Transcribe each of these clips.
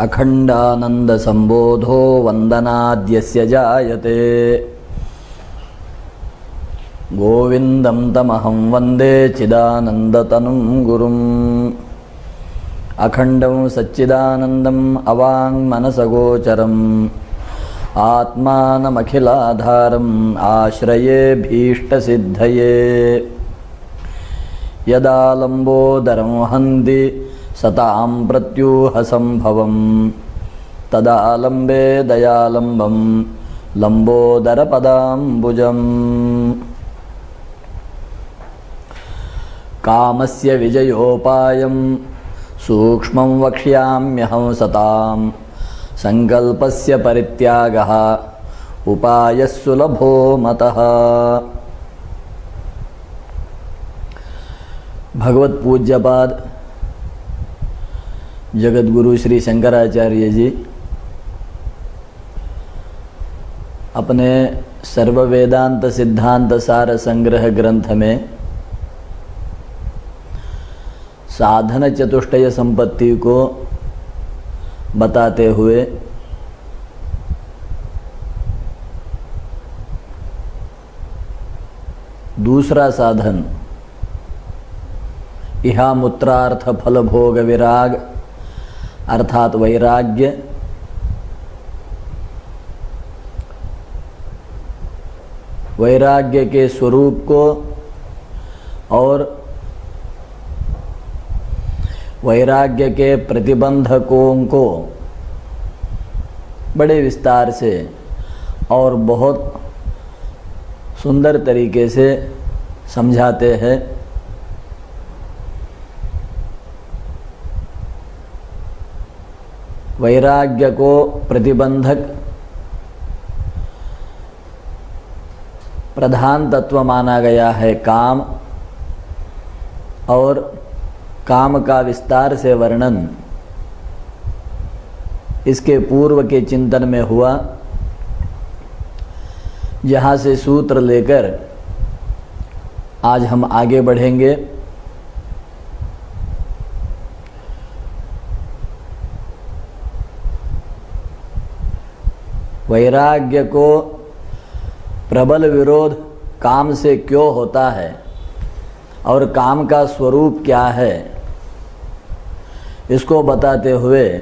अखंडानंद संबोधो वंदनाद्यस्य जायते। गोविंदं तमहं वंदे चिदानंदतनुं गुरुम्। अखंडं सच्चिदानंदं अवाङ्मनसगोचरम् आत्मानमखिलाधारम् आश्रये भीष्टसिद्धये। यदा लंबोदरं हन्ति सतां प्रत्यूहसंभवम् तदा लंबे दयालंबं लंबोदरपदाम्बुजम्। कामस्य विजयोपायं सूक्ष्मं वक्ष्याम्यहं सतां। संकल्पस्य परित्यागः उपायः सुलभो मतः। भगवत पूज्यपाद जगतगुरु श्री शंकराचार्य जी अपने सर्व वेदांत सिद्धांत सार संग्रह ग्रंथ में साधन चतुष्टय संपत्ति को बताते हुए दूसरा साधन इहामुत्रार्थ फल भोग विराग अर्थात वैराग्य, वैराग्य के स्वरूप को और वैराग्य के प्रतिबंधकों को बड़े विस्तार से और बहुत सुंदर तरीके से समझाते हैं। वैराग्य को प्रतिबंधक प्रधान तत्व माना गया है काम, और काम का विस्तार से वर्णन इसके पूर्व के चिंतन में हुआ, जहाँ से सूत्र लेकर आज हम आगे बढ़ेंगे। वैराग्य को प्रबल विरोध काम से क्यों होता है और काम का स्वरूप क्या है, इसको बताते हुए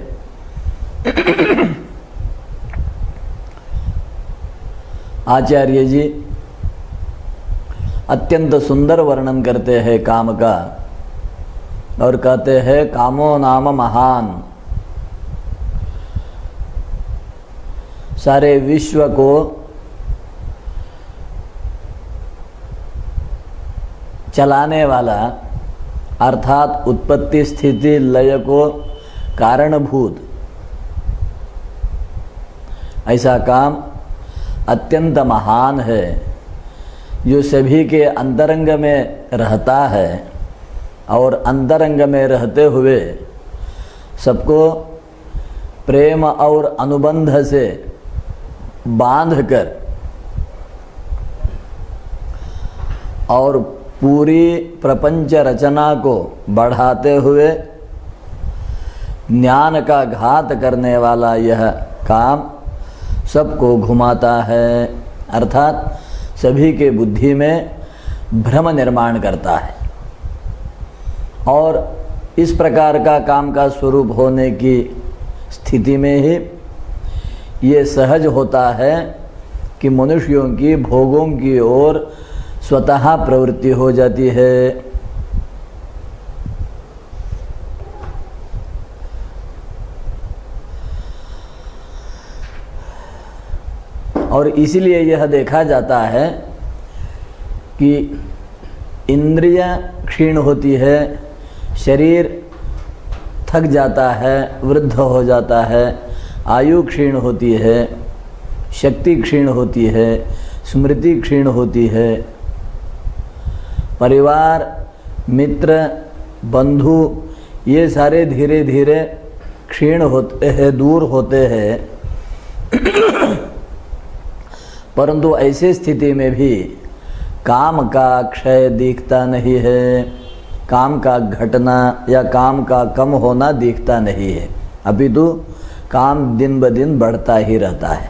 आचार्य जी अत्यंत सुंदर वर्णन करते हैं काम का और कहते हैं कामो नाम महान। सारे विश्व को चलाने वाला अर्थात उत्पत्ति स्थिति लय को कारणभूत ऐसा काम अत्यंत महान है, जो सभी के अंतरंग में रहता है और अंतरंग में रहते हुए सबको प्रेम और अनुबंध से बांधकर और पूरी प्रपंच रचना को बढ़ाते हुए ज्ञान का घात करने वाला यह काम सबको घुमाता है, अर्थात सभी के बुद्धि में भ्रम निर्माण करता है। और इस प्रकार का काम का स्वरूप होने की स्थिति में ही ये सहज होता है कि मनुष्यों की भोगों की ओर स्वतः प्रवृत्ति हो जाती है। और इसलिए यह देखा जाता है कि इंद्रिय क्षीण होती है, शरीर थक जाता है, वृद्ध हो जाता है, आयु क्षीण होती है, शक्ति क्षीण होती है, स्मृति क्षीण होती है, परिवार मित्र बंधु ये सारे धीरे धीरे क्षीण होते हैं, दूर होते हैं। परंतु ऐसी स्थिति में भी काम का क्षय दिखता नहीं है, काम का घटना या काम का कम होना दिखता नहीं है, अपितु काम दिन ब दिन बढ़ता ही रहता है।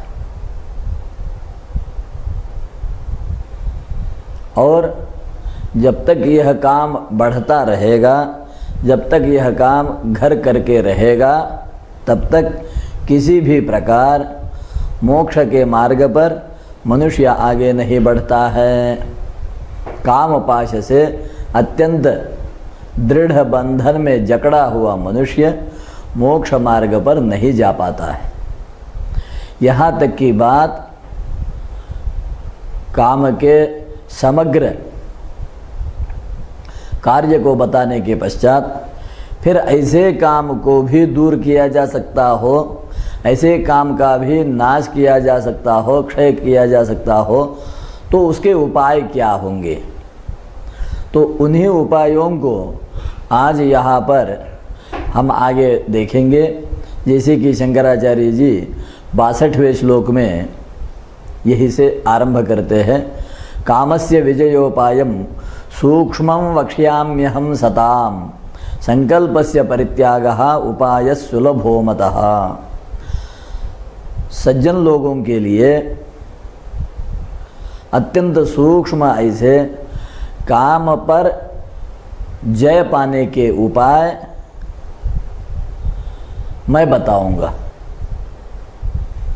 और जब तक यह काम बढ़ता रहेगा, जब तक यह काम घर करके रहेगा, तब तक किसी भी प्रकार मोक्ष के मार्ग पर मनुष्य आगे नहीं बढ़ता है। काम पाश से अत्यंत दृढ़ बंधन में जकड़ा हुआ मनुष्य मोक्ष मार्ग पर नहीं जा पाता है। यहाँ तक की बात काम के समग्र कार्य को बताने के पश्चात फिर ऐसे काम को भी दूर किया जा सकता हो, ऐसे काम का भी नाश किया जा सकता हो, क्षय किया जा सकता हो, तो उसके उपाय क्या होंगे? तो उन्हीं उपायों को आज यहाँ पर हम आगे देखेंगे। जैसे कि शंकराचार्य जी 62वें श्लोक में यही से आरंभ करते हैं। कामस्य विजयोपायम सूक्ष्मं वक्ष्याम्यहं सताम संकल्पस्य परित्यागः उपाय सुलभो मतः। सज्जन लोगों के लिए अत्यंत सूक्ष्म ऐसे काम पर जय पाने के उपाय मैं बताऊंगा।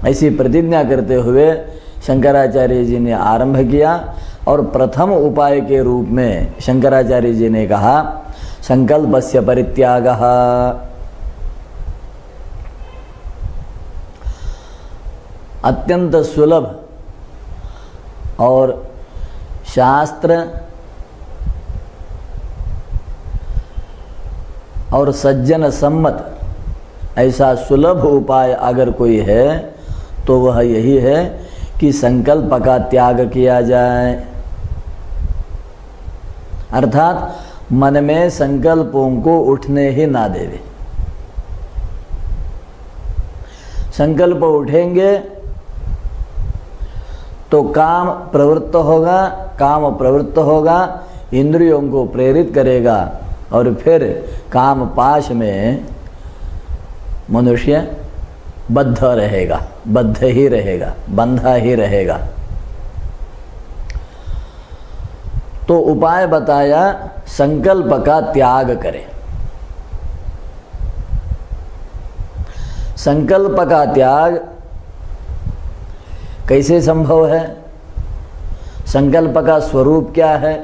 ऐसी प्रतिज्ञा करते हुए शंकराचार्य जी ने आरंभ किया और प्रथम उपाय के रूप में शंकराचार्य जी ने कहा संकल्पस्य परित्यागः। अत्यंत सुलभ और शास्त्र और सज्जन सम्मत ऐसा सुलभ उपाय अगर कोई है तो वह यही है कि संकल्प का त्याग किया जाए, अर्थात मन में संकल्पों को उठने ही ना देवे। संकल्प उठेंगे तो काम प्रवृत्त होगा, काम प्रवृत्त होगा, इंद्रियों को प्रेरित करेगा और फिर काम पाश में मनुष्य बद्ध रहेगा, बद्ध ही रहेगा, बंधा ही रहेगा। तो उपाय बताया संकल्प का त्याग करें। संकल्प का त्याग कैसे संभव है? संकल्प का स्वरूप क्या है?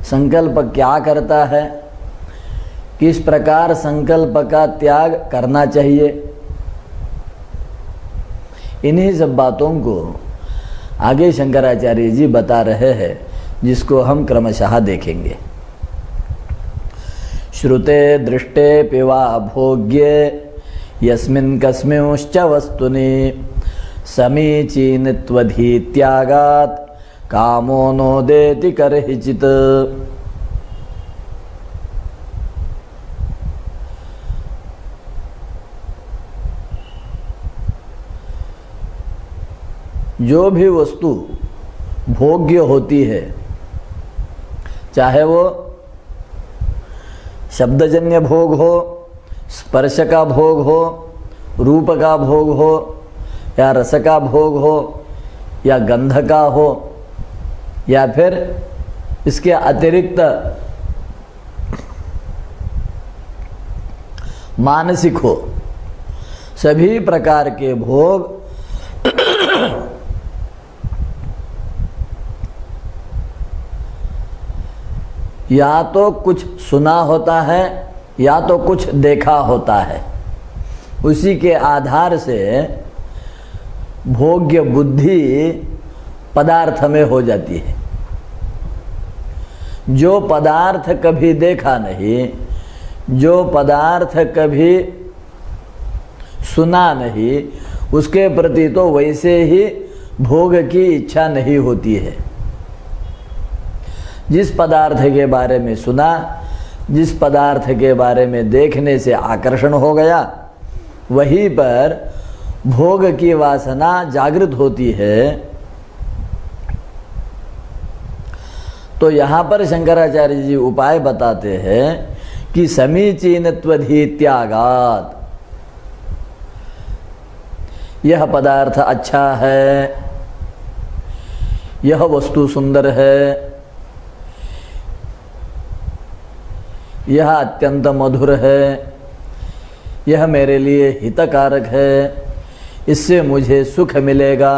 संकल्प क्या करता है? किस प्रकार संकल्प का त्याग करना चाहिए? इन्हीं सब बातों को आगे शंकराचार्य जी बता रहे हैं, जिसको हम क्रमशः देखेंगे। श्रुते दृष्टे पिवा भोग्ये यस्मिन् कस्मिंश्च वस्तुनि समीचीनत्वधि त्यागात् कामो नोदेति करहिचित्। जो भी वस्तु भोग्य होती है, चाहे वो शब्दजन्य भोग हो, स्पर्श का भोग हो, रूप का भोग हो, या रस का भोग हो, या गंध का हो, या फिर इसके अतिरिक्त मानसिक हो, सभी प्रकार के भोग या तो कुछ सुना होता है या तो कुछ देखा होता है। उसी के आधार से भोग्य बुद्धि पदार्थ में हो जाती है। जो पदार्थ कभी देखा नहीं, जो पदार्थ कभी सुना नहीं, उसके प्रति तो वैसे ही भोग की इच्छा नहीं होती है। जिस पदार्थ के बारे में सुना, जिस पदार्थ के बारे में देखने से आकर्षण हो गया, वहीं पर भोग की वासना जागृत होती है। तो यहाँ पर शंकराचार्य जी उपाय बताते हैं कि समीचीनत्वधि त्यागात्। यह पदार्थ अच्छा है, यह वस्तु सुंदर है, यह अत्यंत मधुर है, यह मेरे लिए हितकारक है, इससे मुझे सुख मिलेगा,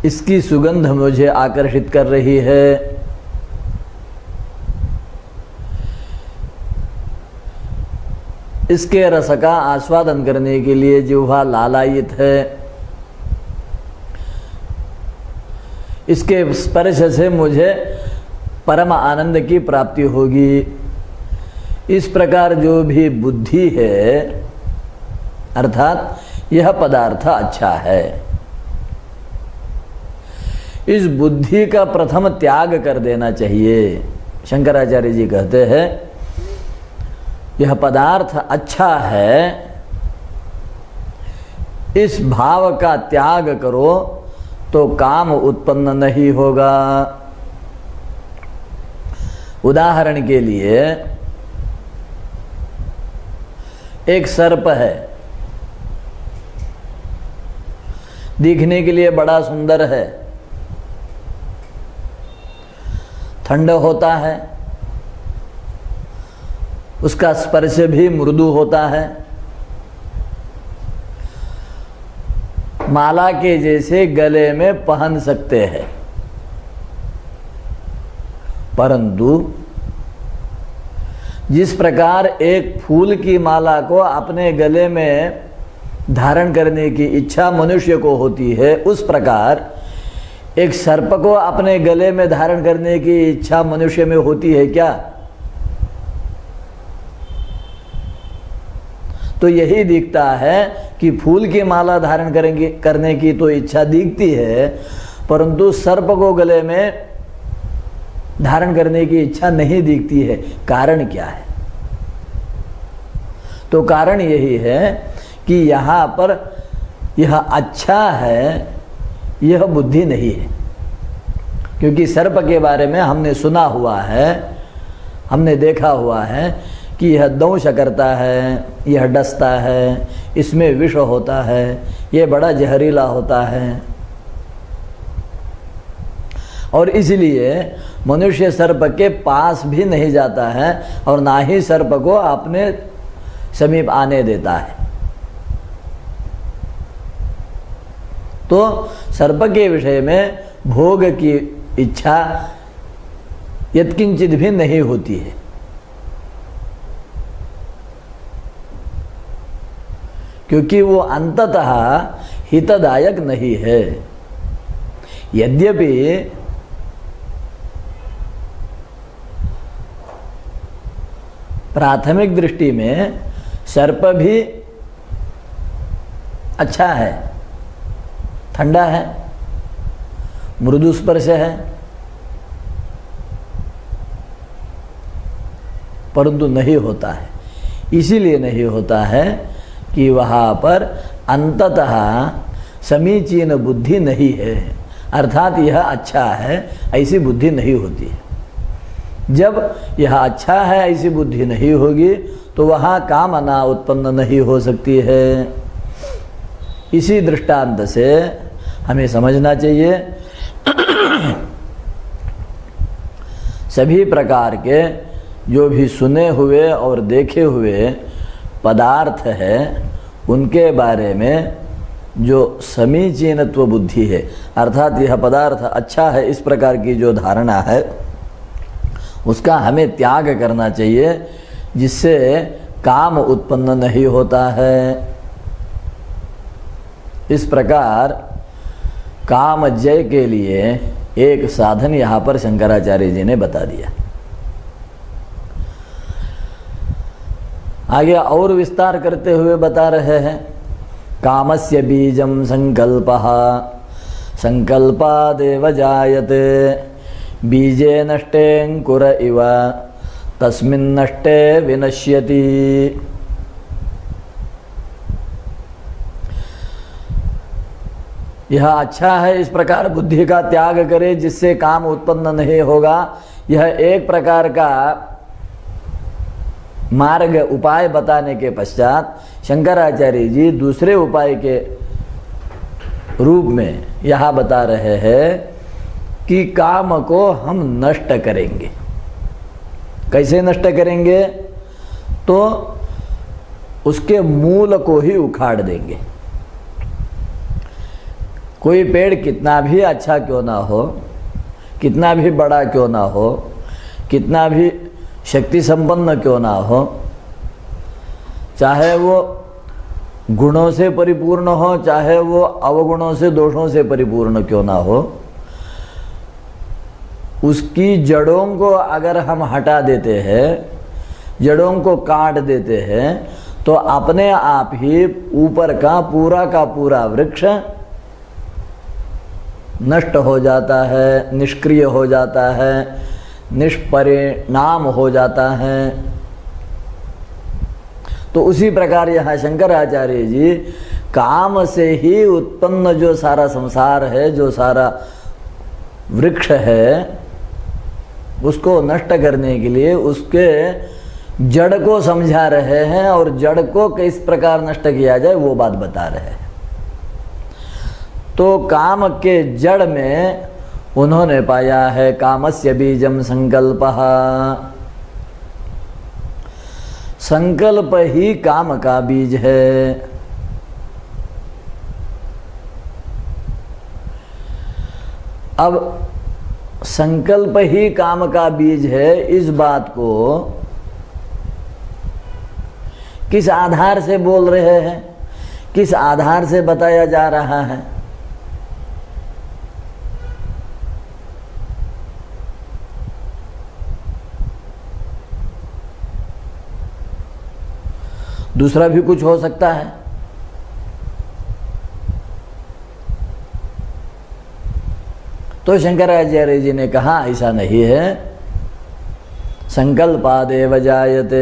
इसकी सुगंध मुझे आकर्षित कर रही है, इसके रस का आस्वादन करने के लिए जिह्वा लालायित है, इसके स्पर्श से मुझे परम आनंद की प्राप्ति होगी। इस प्रकार जो भी बुद्धि है, अर्थात यह पदार्थ अच्छा है, इस बुद्धि का प्रथम त्याग कर देना चाहिए। शंकराचार्य जी कहते हैं यह पदार्थ अच्छा है, इस भाव का त्याग करो तो काम उत्पन्न नहीं होगा। उदाहरण के लिए एक सर्प है, दिखने के लिए बड़ा सुंदर है, ठंड होता है, उसका स्पर्श भी मृदु होता है, माला के जैसे गले में पहन सकते हैं, परंतु जिस प्रकार एक फूल की माला को अपने गले में धारण करने की इच्छा मनुष्य को होती है, उस प्रकार एक सर्प को अपने गले में धारण करने की इच्छा मनुष्य में होती है क्या? तो यही दिखता है कि फूल की माला धारण करने की तो इच्छा दिखती है, परंतु सर्प को गले में धारण करने की इच्छा नहीं दिखती है। कारण क्या है? तो कारण यही है कि यहाँ पर यह अच्छा है, यह बुद्धि नहीं है। क्योंकि सर्प के बारे में हमने सुना हुआ है, हमने देखा हुआ है कि यह दंश करता है, यह डसता है, इसमें विष होता है, यह बड़ा जहरीला होता है, और इसलिए मनुष्य सर्प के पास भी नहीं जाता है और ना ही सर्प को अपने समीप आने देता है। तो सर्प के विषय में भोग की इच्छा यत्किंचित भी नहीं होती है। क्योंकि वो अंततः हितदायक नहीं है। यद्यपि प्राथमिक दृष्टि में सर्प भी अच्छा है, ठंडा है, मृदु स्पर्श है, परंतु नहीं होता है। इसीलिए नहीं होता है कि वहाँ पर अंततः समीचीन बुद्धि नहीं है, अर्थात यह अच्छा है ऐसी बुद्धि नहीं होती है। जब यह अच्छा है ऐसी बुद्धि नहीं होगी तो वहाँ कामना उत्पन्न नहीं हो सकती है। इसी दृष्टांत से हमें समझना चाहिए सभी प्रकार के जो भी सुने हुए और देखे हुए पदार्थ है उनके बारे में जो समीचीनत्व बुद्धि है, अर्थात यह पदार्थ अच्छा है, इस प्रकार की जो धारणा है उसका हमें त्याग करना चाहिए, जिससे काम उत्पन्न नहीं होता है। इस प्रकार काम जय के लिए एक साधन यहाँ पर शंकराचार्य जी ने बता दिया। आगे और विस्तार करते हुए बता रहे हैं, कामस्य बीजम संकल्पः संकल्पादेव जायते बीजे नष्टे अंकुर इव तस्मिन् नष्टे विनश्यति। यह अच्छा है, इस प्रकार बुद्धि का त्याग करे जिससे काम उत्पन्न नहीं होगा। यह एक प्रकार का मार्ग उपाय बताने के पश्चात शंकराचार्य जी दूसरे उपाय के रूप में यहाँ बता रहे हैं कि काम को हम नष्ट करेंगे। कैसे नष्ट करेंगे? तो उसके मूल को ही उखाड़ देंगे। कोई पेड़ कितना भी अच्छा क्यों ना हो, कितना भी बड़ा क्यों ना हो, कितना भी शक्ति संपन्न क्यों ना हो, चाहे वो गुणों से परिपूर्ण हो, चाहे वो अवगुणों से दोषों से परिपूर्ण क्यों ना हो, उसकी जड़ों को अगर हम हटा देते हैं, जड़ों को काट देते हैं, तो अपने आप ही ऊपर का पूरा वृक्ष नष्ट हो जाता है, निष्क्रिय हो जाता है, निष्परिणाम हो जाता है। तो उसी प्रकार यहाँ शंकराचार्य जी काम से ही उत्पन्न जो सारा संसार है, जो सारा वृक्ष है, उसको नष्ट करने के लिए उसके जड़ को समझा रहे हैं और जड़ को किस प्रकार नष्ट किया जाए वो बात बता रहे हैं। तो काम के जड़ में उन्होंने पाया है कामस्य बीजम संकल्पः। संकल्प ही काम का बीज है। अब संकल्प ही काम का बीज है, इस बात को किस आधार से बोल रहे हैं, किस आधार से बताया जा रहा है? दूसरा भी कुछ हो सकता है। तो शंकराचार्य जी ने कहा ऐसा नहीं है। संकल्पादेव जायते,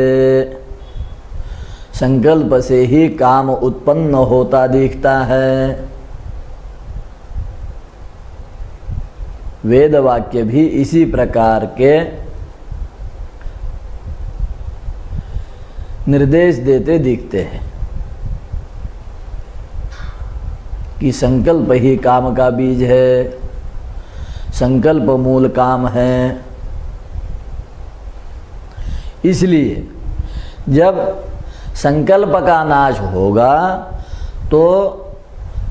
संकल्प से ही काम उत्पन्न होता दिखता है। वेद वाक्य भी इसी प्रकार के निर्देश देते दिखते हैं कि संकल्प ही काम का बीज है, संकल्प मूल काम है। इसलिए जब संकल्प का नाश होगा तो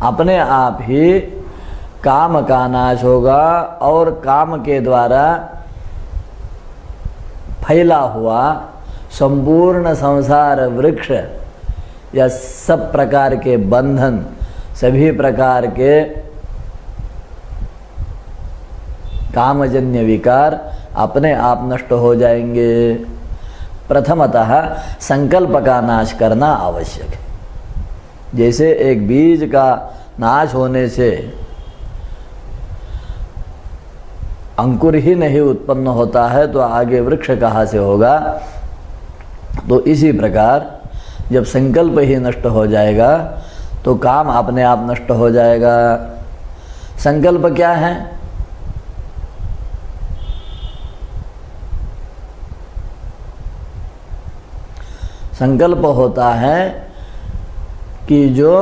अपने आप ही काम का नाश होगा और काम के द्वारा फैला हुआ संपूर्ण संसार वृक्ष या सब प्रकार के बंधन, सभी प्रकार के कामजन्य विकार अपने आप नष्ट हो जाएंगे। प्रथमतः संकल्प का नाश करना आवश्यक है। जैसे एक बीज का नाश होने से अंकुर ही नहीं उत्पन्न होता है तो आगे वृक्ष कहाँ से होगा? तो इसी प्रकार जब संकल्प ही नष्ट हो जाएगा तो काम अपने आप नष्ट हो जाएगा। संकल्प क्या है? संकल्प होता है कि जो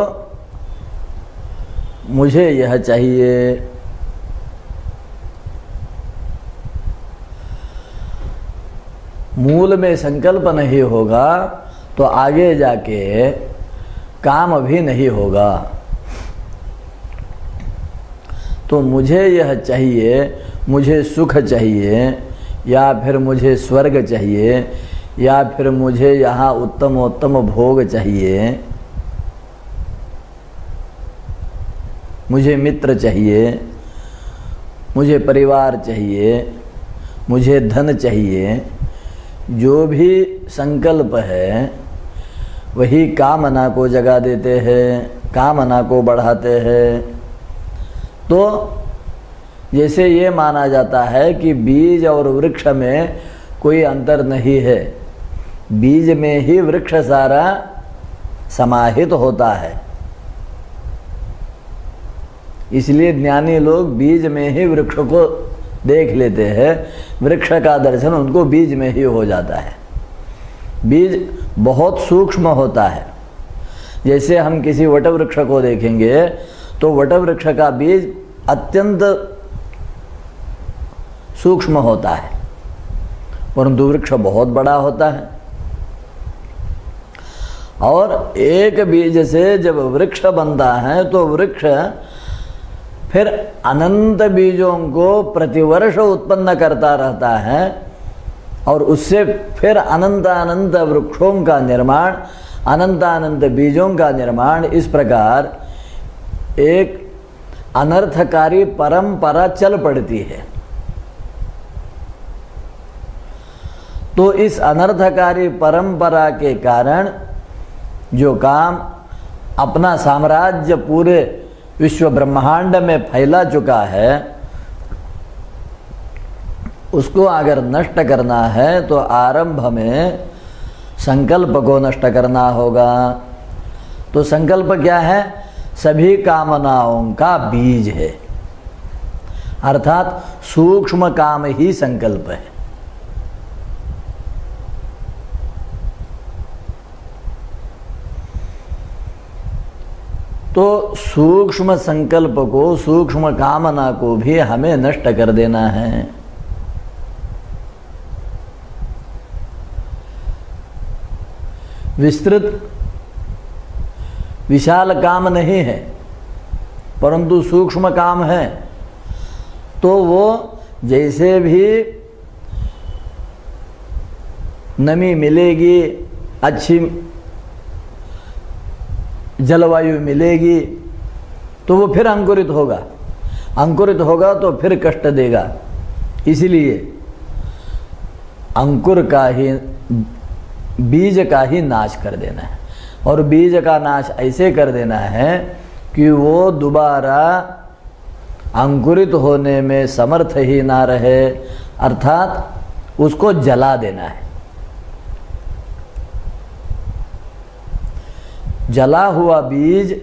मुझे यह चाहिए, मूल में संकल्प नहीं होगा तो आगे जाके काम भी नहीं होगा। तो मुझे यह चाहिए, मुझे सुख चाहिए, या फिर मुझे स्वर्ग चाहिए, या फिर मुझे यहाँ उत्तम उत्तम भोग चाहिए, मुझे मित्र चाहिए, मुझे परिवार चाहिए, मुझे धन चाहिए, जो भी संकल्प है वही कामना को जगा देते हैं, कामना को बढ़ाते हैं। तो जैसे ये माना जाता है कि बीज और वृक्ष में कोई अंतर नहीं है, बीज में ही वृक्ष सारा समाहित होता है। इसलिए ज्ञानी लोग बीज में ही वृक्ष को देख लेते हैं, वृक्ष का दर्शन उनको बीज में ही हो जाता है। बीज बहुत सूक्ष्म होता है। जैसे हम किसी वटवृक्ष को देखेंगे तो वटवृक्ष का बीज अत्यंत सूक्ष्म होता है, परंतु वृक्ष बहुत बड़ा होता है। और एक बीज से जब वृक्ष बनता है तो वृक्ष फिर अनंत बीजों को प्रतिवर्ष उत्पन्न करता रहता है और उससे फिर अनंत अनंत वृक्षों का निर्माण, अनंत अनंत बीजों का निर्माण, इस प्रकार एक अनर्थकारी परंपरा चल पड़ती है। तो इस अनर्थकारी परंपरा के कारण जो काम अपना साम्राज्य पूरे विश्व ब्रह्मांड में फैला चुका है, उसको अगर नष्ट करना है तो आरंभ में संकल्प को नष्ट करना होगा। तो संकल्प क्या है? सभी कामनाओं का बीज है, अर्थात सूक्ष्म काम ही संकल्प है। तो सूक्ष्म संकल्प को, सूक्ष्म कामना को भी हमें नष्ट कर देना है। विस्तृत विशाल काम नहीं है, परंतु सूक्ष्म काम है। तो वो जैसे भी नमी मिलेगी, अच्छी जलवायु मिलेगी, तो वो फिर अंकुरित होगा। अंकुरित होगा तो फिर कष्ट देगा। इसलिए अंकुर का ही, बीज का ही नाश कर देना है। और बीज का नाश ऐसे कर देना है कि वो दोबारा अंकुरित होने में समर्थ ही ना रहे, अर्थात उसको जला देना है। जला हुआ बीज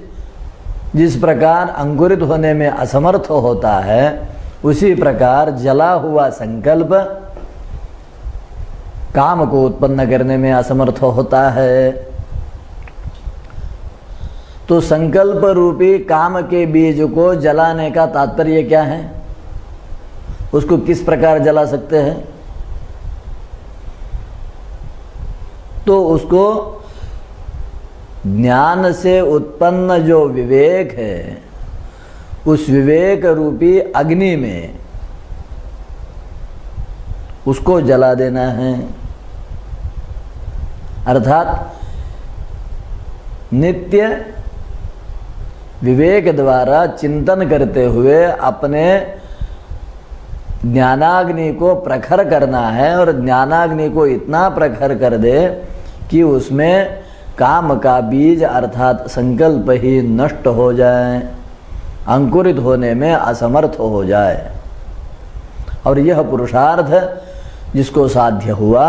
जिस प्रकार अंकुरित होने में असमर्थ होता है, उसी प्रकार जला हुआ संकल्प काम को उत्पन्न करने में असमर्थ होता है। तो संकल्प रूपी काम के बीज को जलाने का तात्पर्य क्या है? उसको किस प्रकार जला सकते हैं? तो उसको ज्ञान से उत्पन्न जो विवेक है, उस विवेक रूपी अग्नि में उसको जला देना है। अर्थात नित्य विवेक द्वारा चिंतन करते हुए अपने ज्ञानाग्नि को प्रखर करना है, और ज्ञानाग्नि को इतना प्रखर कर दे कि उसमें काम का बीज अर्थात संकल्प ही नष्ट हो जाए, अंकुरित होने में असमर्थ हो जाए। और यह पुरुषार्थ जिसको साध्य हुआ,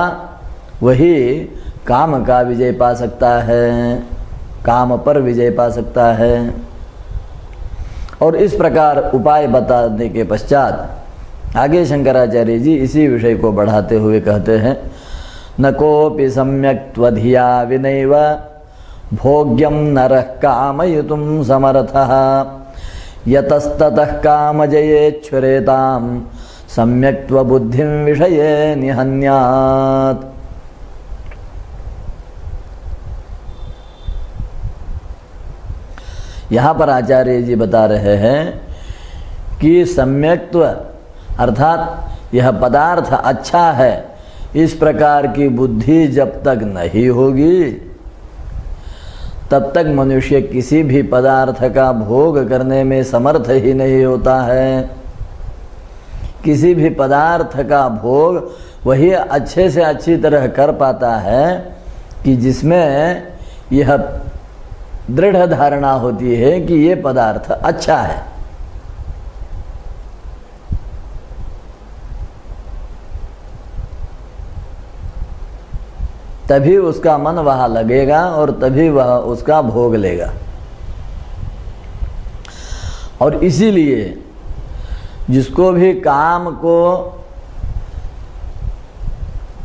वही काम का विजय पा सकता है, काम पर विजय पा सकता है। और इस प्रकार उपाय बताने के पश्चात आगे शंकराचार्य जी इसी विषय को बढ़ाते हुए कहते हैं, न कोपि सम्यक् त्वधिया विनैव भोग्यं नरः कामयितुं समर्थः यतस्ततः कामजयेच्छुरेतां सम्यक् त्वबुद्धिं विषये निहन्यात्। यहाँ पर आचार्य जी बता रहे हैं कि सम्यक्त्व अर्थात यह पदार्थ अच्छा है, इस प्रकार की बुद्धि जब तक नहीं होगी तब तक मनुष्य किसी भी पदार्थ का भोग करने में समर्थ ही नहीं होता है। किसी भी पदार्थ का भोग वही अच्छे से अच्छी तरह कर पाता है कि जिसमें यह दृढ़ धारणा होती है कि ये पदार्थ अच्छा है। तभी उसका मन वहाँ लगेगा और तभी वह उसका भोग लेगा। और इसीलिए जिसको भी काम को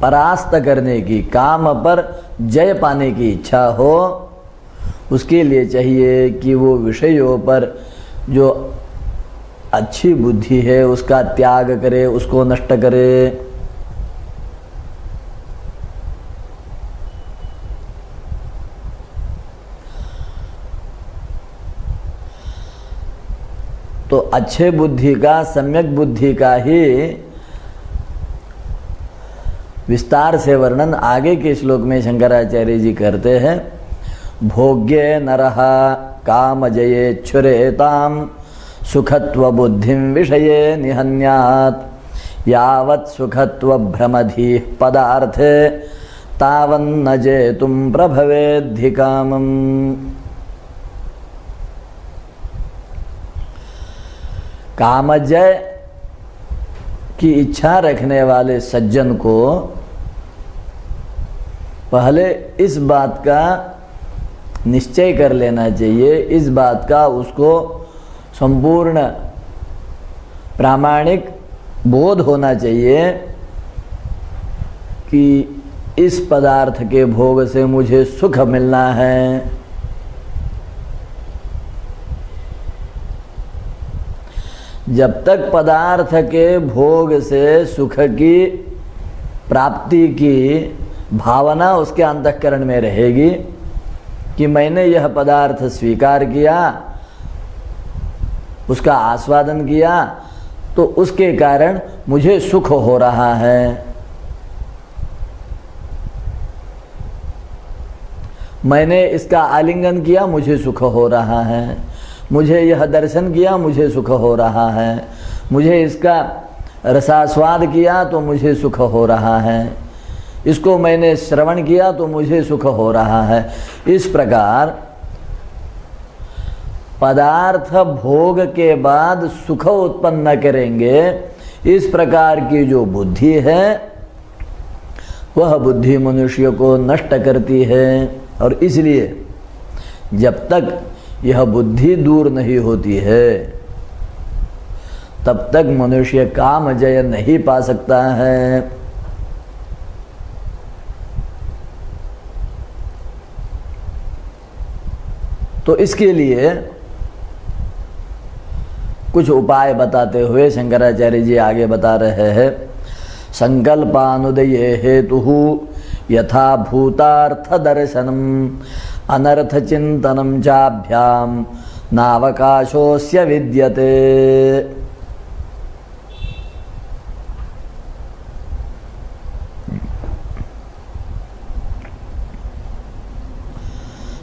परास्त करने की, काम पर जय पाने की इच्छा हो, उसके लिए चाहिए कि वो विषयों पर जो अच्छी बुद्धि है उसका त्याग करे, उसको नष्ट करे। तो अच्छे बुद्धि का, सम्यक बुद्धि का ही विस्तार से वर्णन आगे के श्लोक में शंकराचार्य जी करते हैं। भोग्ये नरः कामजयेच्छुरेतां सुखत्व बुद्धिं विषये निहन्यात् यावत् सुखत्व भ्रमधीः पदार्थे तावन्न जेतुं प्रभवेद्धि कामम्। कामजय की इच्छा रखने वाले सज्जन को पहले इस बात का निश्चय कर लेना चाहिए, इस बात का उसको संपूर्ण प्रामाणिक बोध होना चाहिए कि इस पदार्थ के भोग से मुझे सुख मिलना है। जब तक पदार्थ के भोग से सुख की प्राप्ति की भावना उसके अंतःकरण में रहेगी कि मैंने यह पदार्थ स्वीकार किया, उसका आस्वादन किया, तो उसके कारण मुझे सुख हो रहा है। मैंने इसका आलिंगन किया, मुझे सुख हो रहा है। मुझे यह दर्शन किया, मुझे सुख हो रहा है। मुझे इसका रसास्वाद किया तो मुझे सुख हो रहा है। इसको मैंने श्रवण किया तो मुझे सुख हो रहा है। इस प्रकार पदार्थ भोग के बाद सुख उत्पन्न करेंगे, इस प्रकार की जो बुद्धि है वह बुद्धि मनुष्य को नष्ट करती है। और इसलिए जब तक यह बुद्धि दूर नहीं होती है तब तक मनुष्य काम जय नहीं पा सकता है। तो इसके लिए कुछ उपाय बताते हुए शंकराचार्य जी आगे बता रहे हैं। संकल्पानुदये हेतु यथा भूतार्थ दर्शनम अनर्थ चिंतनम चाभ्याम नावकाशोस्य विद्यते।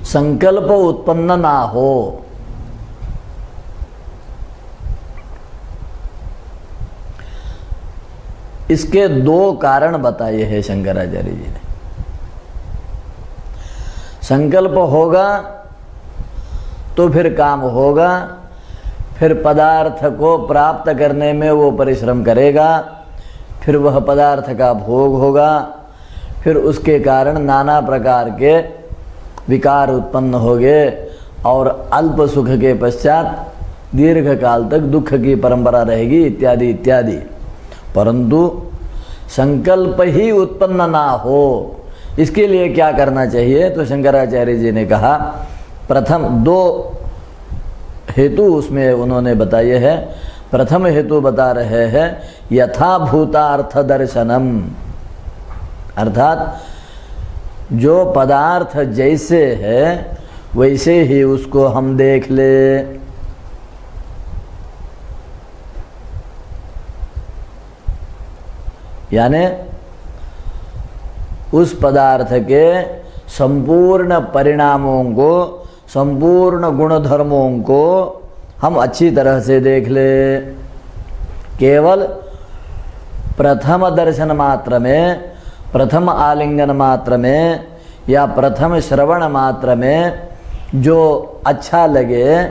संकल्प उत्पन्न ना हो, इसके दो कारण बताए हैं शंकराचार्य जी ने। संकल्प होगा तो फिर काम होगा, फिर पदार्थ को प्राप्त करने में वो परिश्रम करेगा, फिर वह पदार्थ का भोग होगा, फिर उसके कारण नाना प्रकार के विकार उत्पन्न होंगे और अल्प सुख के पश्चात दीर्घ काल तक दुख की परंपरा रहेगी इत्यादि इत्यादि। परंतु संकल्प ही उत्पन्न ना हो, इसके लिए क्या करना चाहिए? तो शंकराचार्य जी ने कहा प्रथम दो हेतु उसमें उन्होंने बताए हैं। प्रथम हेतु बता रहे हैं यथाभूतार्थ दर्शनम, अर्थात जो पदार्थ जैसे है वैसे ही उसको हम देख ले। यानी उस पदार्थ के संपूर्ण परिणामों को, संपूर्ण गुणधर्मों को हम अच्छी तरह से देख ले। केवल प्रथम दर्शन मात्र में, प्रथम आलिंगन मात्र में या प्रथम श्रवण मात्र में जो अच्छा लगे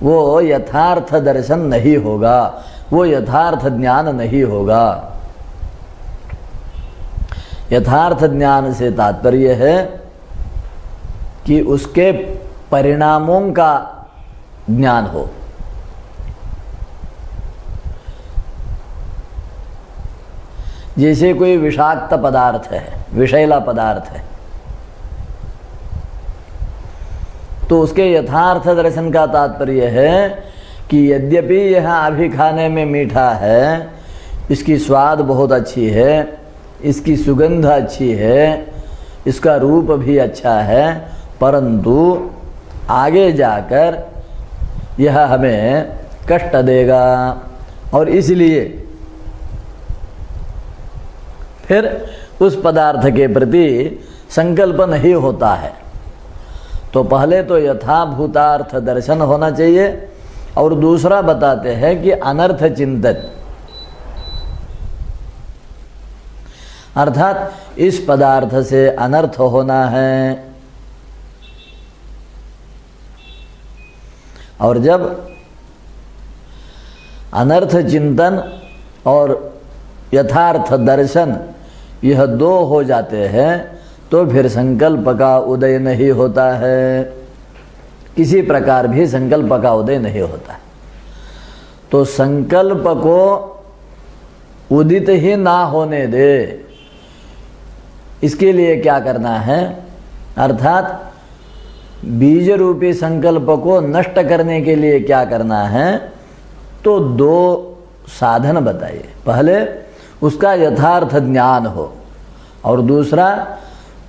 वो यथार्थ दर्शन नहीं होगा, वो यथार्थ ज्ञान नहीं होगा। यथार्थ ज्ञान से तात्पर्य है कि उसके परिणामों का ज्ञान हो। जैसे कोई विषाक्त पदार्थ है, विषैला पदार्थ है, तो उसके यथार्थ दर्शन का तात्पर्य है कि यद्यपि यह अभी खाने में मीठा है, इसकी स्वाद बहुत अच्छी है, इसकी सुगंध अच्छी है, इसका रूप भी अच्छा है, परंतु आगे जाकर यह हमें कष्ट देगा और इसलिए फिर उस पदार्थ के प्रति संकल्प नहीं होता है। तो पहले तो यथाभूतार्थ दर्शन होना चाहिए और दूसरा बताते हैं कि अनर्थ चिंतन, अर्थात इस पदार्थ से अनर्थ होना है। और जब अनर्थ चिंतन और यथार्थ दर्शन यह दो हो जाते हैं तो फिर संकल्प का उदय नहीं होता है, किसी प्रकार भी संकल्प का उदय नहीं होता है। तो संकल्प को उदित ही ना होने दे, इसके लिए क्या करना है, अर्थात बीज रूपी संकल्प को नष्ट करने के लिए क्या करना है, तो दो साधन बताइए। पहले उसका यथार्थ ज्ञान हो और दूसरा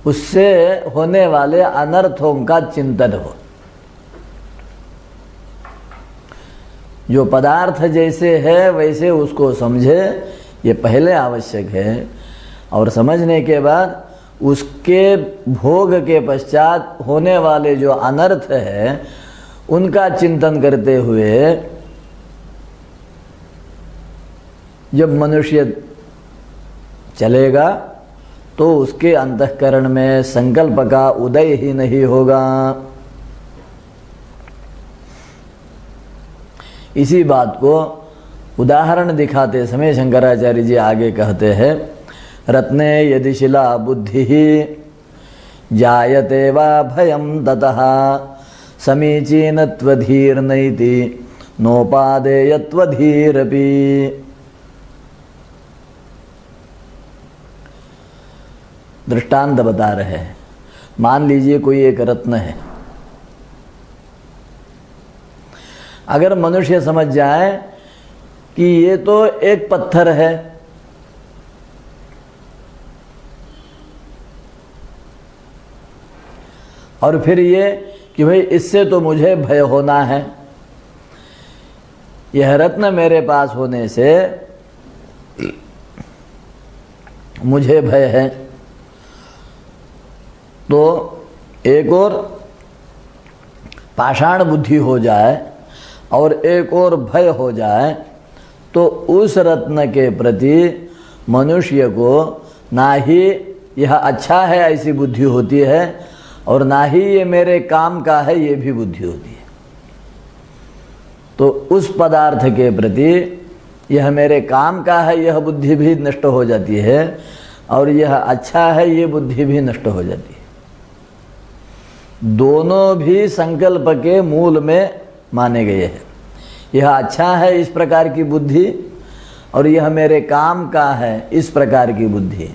उससे होने वाले अनर्थों का चिंतन हो। जो पदार्थ जैसे है वैसे उसको समझे, ये पहले आवश्यक है, और समझने के बाद उसके भोग के पश्चात होने वाले जो अनर्थ है उनका चिंतन करते हुए जब मनुष्य चलेगा तो उसके अंतःकरण में संकल्प का उदय ही नहीं होगा। इसी बात को उदाहरण दिखाते समय शंकराचार्य जी आगे कहते हैं, रत्ने यदि शिला बुद्धि जायते वा भयं ततः समीचीनत्वधीर्नैति नोपादेयत्वधीरपि। दृष्टांत बता रहे हैं। मान लीजिए कोई एक रत्न है, अगर मनुष्य समझ जाए कि ये तो एक पत्थर है, और फिर ये कि भाई इससे तो मुझे भय होना है, यह रत्न मेरे पास होने से मुझे भय है, तो एक और पाषाण बुद्धि हो जाए और एक और भय हो जाए, तो उस रत्न के प्रति मनुष्य को ना ही यह अच्छा है ऐसी बुद्धि होती है और ना ही ये मेरे काम का है ये भी बुद्धि होती है। तो उस पदार्थ के प्रति यह मेरे काम का है यह बुद्धि भी नष्ट हो जाती है और यह अच्छा है ये बुद्धि भी नष्ट हो जाती है। दोनों भी संकल्प के मूल में माने गए हैं। यह अच्छा है इस प्रकार की बुद्धि और यह मेरे काम का है इस प्रकार की बुद्धि,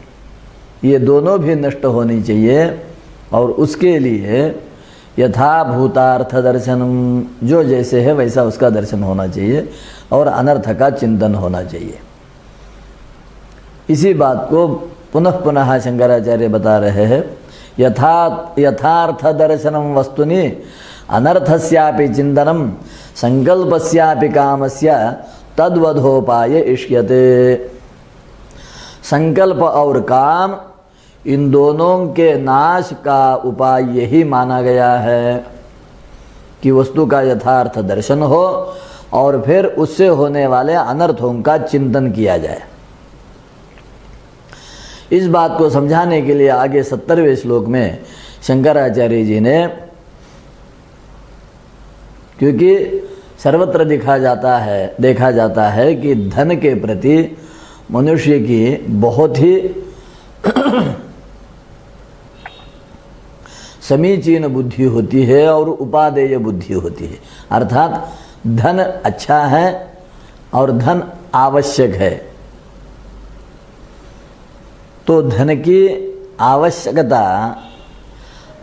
ये दोनों भी नष्ट होनी चाहिए। और उसके लिए यथाभूतार्थ दर्शनम, जो जैसे है वैसा उसका दर्शन होना चाहिए और अनर्थ का चिंतन होना चाहिए। इसी बात को पुनः पुनः शंकराचार्य बता रहे हैं, यथार्थ दर्शनम वस्तुनि अनर्थस्यापि चिंतनम संकल्पस्यापि कामस्य तद्वधोपाय इष्यते। संकल्प और काम इन दोनों के नाश का उपाय यही माना गया है कि वस्तु का यथार्थ दर्शन हो और फिर उससे होने वाले अनर्थों का चिंतन किया जाए। इस बात को समझाने के लिए आगे 70वें श्लोक में शंकराचार्य जी ने, क्योंकि सर्वत्र देखा जाता है कि धन के प्रति मनुष्य की बहुत ही समीचीन बुद्धि होती है और उपादेय बुद्धि होती है। अर्थात धन अच्छा है और धन आवश्यक है, तो धन की आवश्यकता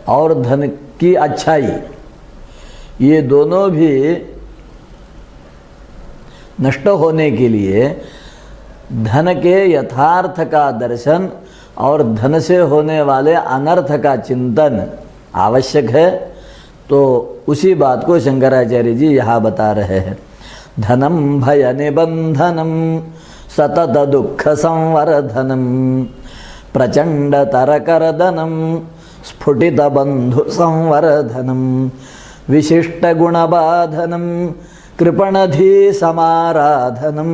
और धन की अच्छाई ये दोनों भी नष्ट होने के लिए धन के यथार्थ का दर्शन और धन से होने वाले अनर्थ का चिंतन आवश्यक है। तो उसी बात को शंकराचार्य जी यहाँ बता रहे हैं। धनम भय निबंधनम सतत दुख संवर्धनम प्रचंड तरकरदनम स्फुटित बंधु संवर्धनम विशिष्ट गुणबाधनम कृपणधि समाराधनम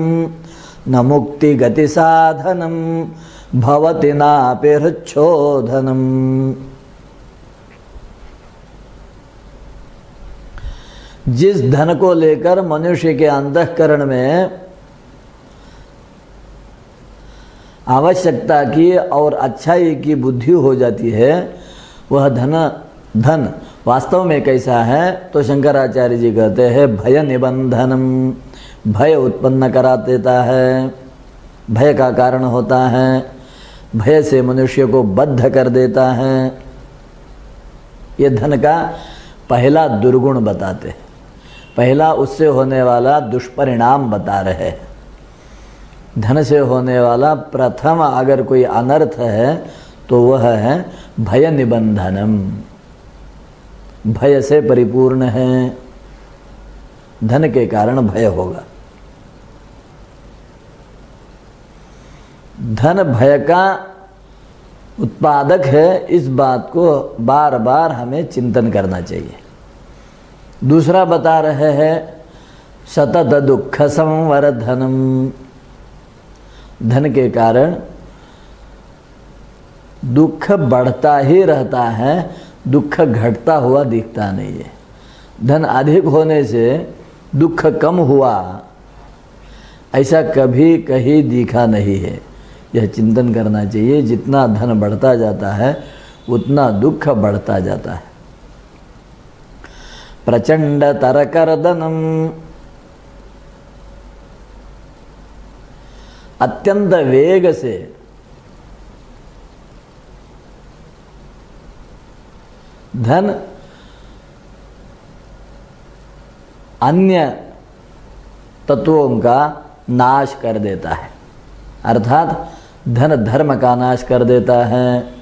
न मुक्ति गति साधनम भवति नापि हृच्छोधनम। जिस धन को लेकर मनुष्य के अंतःकरण में आवश्यकता की और अच्छाई की बुद्धि हो जाती है, वह धन वास्तव में कैसा है? तो शंकराचार्य जी कहते हैं भय निबंधनम, भय उत्पन्न करा देता है, भय का कारण होता है, भय से मनुष्य को बद्ध कर देता है। ये धन का पहला दुर्गुण बताते हैं, पहला उससे होने वाला दुष्परिणाम बता रहे हैं। धन से होने वाला प्रथम अगर कोई अनर्थ है तो वह है भय निबंधनम, भय से परिपूर्ण है, धन के कारण भय होगा। धन भय का उत्पादक है, इस बात को बार बार हमें चिंतन करना चाहिए। दूसरा बता रहे हैं सतत दुख संवर्धनम, धन के कारण दुख बढ़ता ही रहता है, दुख घटता हुआ दिखता नहीं है। धन अधिक होने से दुख कम हुआ ऐसा कभी कहीं दिखा नहीं है। यह चिंतन करना चाहिए। जितना धन बढ़ता जाता है उतना दुख बढ़ता जाता है। प्रचंड तरकरदनम, अत्यंत वेग से धन अन्य तत्वों का नाश कर देता है, अर्थात धन धर्म का नाश कर देता है,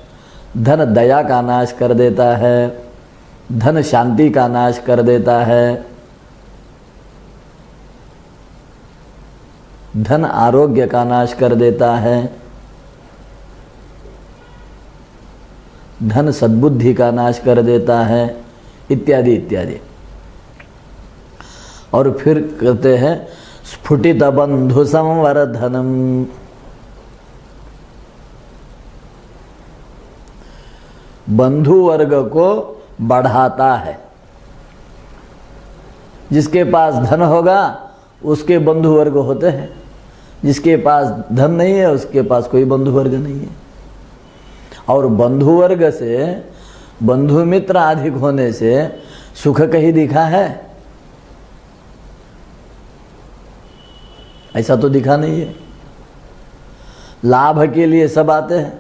धन दया का नाश कर देता है, धन शांति का नाश कर देता है, धन आरोग्य का नाश कर देता है, धन सद्बुद्धि का नाश कर देता है, इत्यादि इत्यादि। और फिर कहते हैं स्फुटित बंधु संवर्धनम, बंधु वर्ग को बढ़ाता है। जिसके पास धन होगा उसके बंधु वर्ग होते हैं, जिसके पास धन नहीं है उसके पास कोई बंधु वर्ग नहीं है। और बंधु वर्ग से बंधु मित्र अधिक होने से सुख कहीं दिखा है? ऐसा तो दिखा नहीं है। लाभ के लिए सब आते हैं,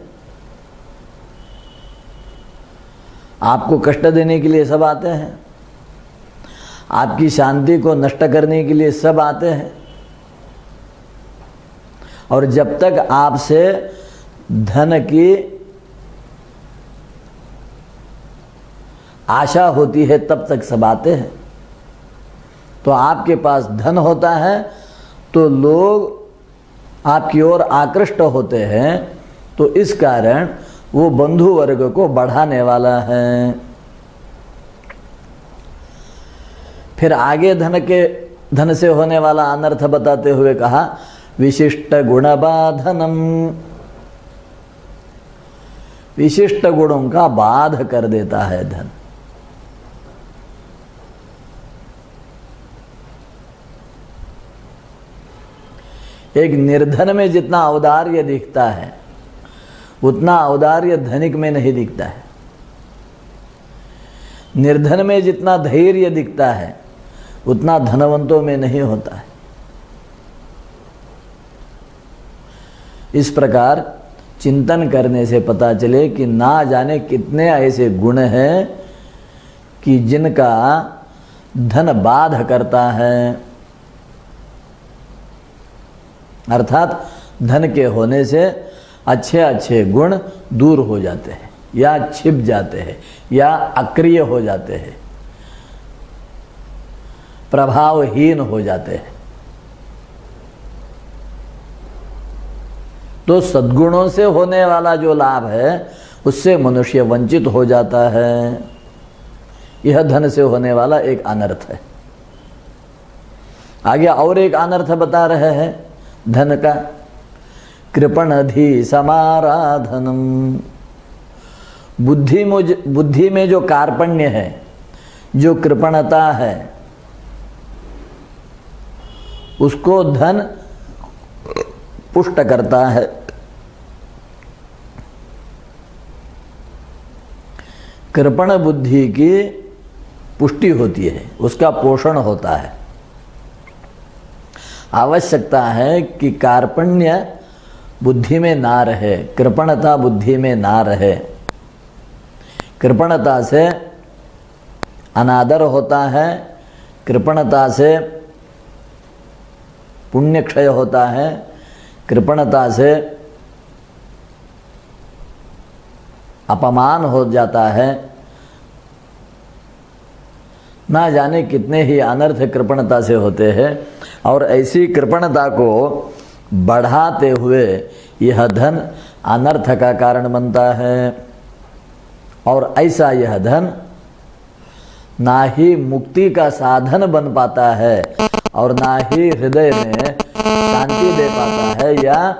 आपको कष्ट देने के लिए सब आते हैं, आपकी शांति को नष्ट करने के लिए सब आते हैं। और जब तक आपसे धन की आशा होती है तब तक सब आते हैं। तो आपके पास धन होता है तो लोग आपकी ओर आकृष्ट होते हैं, तो इस कारण वो बंधु वर्ग को बढ़ाने वाला है। फिर आगे धन से होने वाला अनर्थ बताते हुए कहा विशिष्ट गुणबाधनम, विशिष्ट गुणों का बाध कर देता है धन। एक निर्धन में जितना औदार्य दिखता है उतना औदार्य धनिक में नहीं दिखता है। निर्धन में जितना धैर्य दिखता है उतना धनवंतों में नहीं होता है। इस प्रकार चिंतन करने से पता चले कि ना जाने कितने ऐसे गुण हैं कि जिनका धन बाध करता है, अर्थात धन के होने से अच्छे अच्छे गुण दूर हो जाते हैं या छिप जाते हैं या अक्रिय हो जाते हैं, प्रभावहीन हो जाते हैं। तो सद्गुणों से होने वाला जो लाभ है उससे मनुष्य वंचित हो जाता है। यह धन से होने वाला एक अनर्थ है। आगे और एक अनर्थ बता रहे हैं धन का, कृपणधि समाराधनम। बुद्धि में जो कार्पण्य है, जो कृपणता है, उसको धन पुष्ट करता है। कृपण बुद्धि की पुष्टि होती है, उसका पोषण होता है। आवश्यकता है कि कार्पण्य बुद्धि में ना रहे, कृपणता बुद्धि में ना रहे। कृपणता से अनादर होता है, कृपणता से पुण्य क्षय होता है, कृपणता से अपमान हो जाता है। ना जाने कितने ही अनर्थ कृपणता से होते हैं, और ऐसी कृपणता को बढ़ाते हुए यह धन अनर्थ का कारण बनता है। और ऐसा यह धन ना ही मुक्ति का साधन बन पाता है और ना ही हृदय में शांति दे पाता है या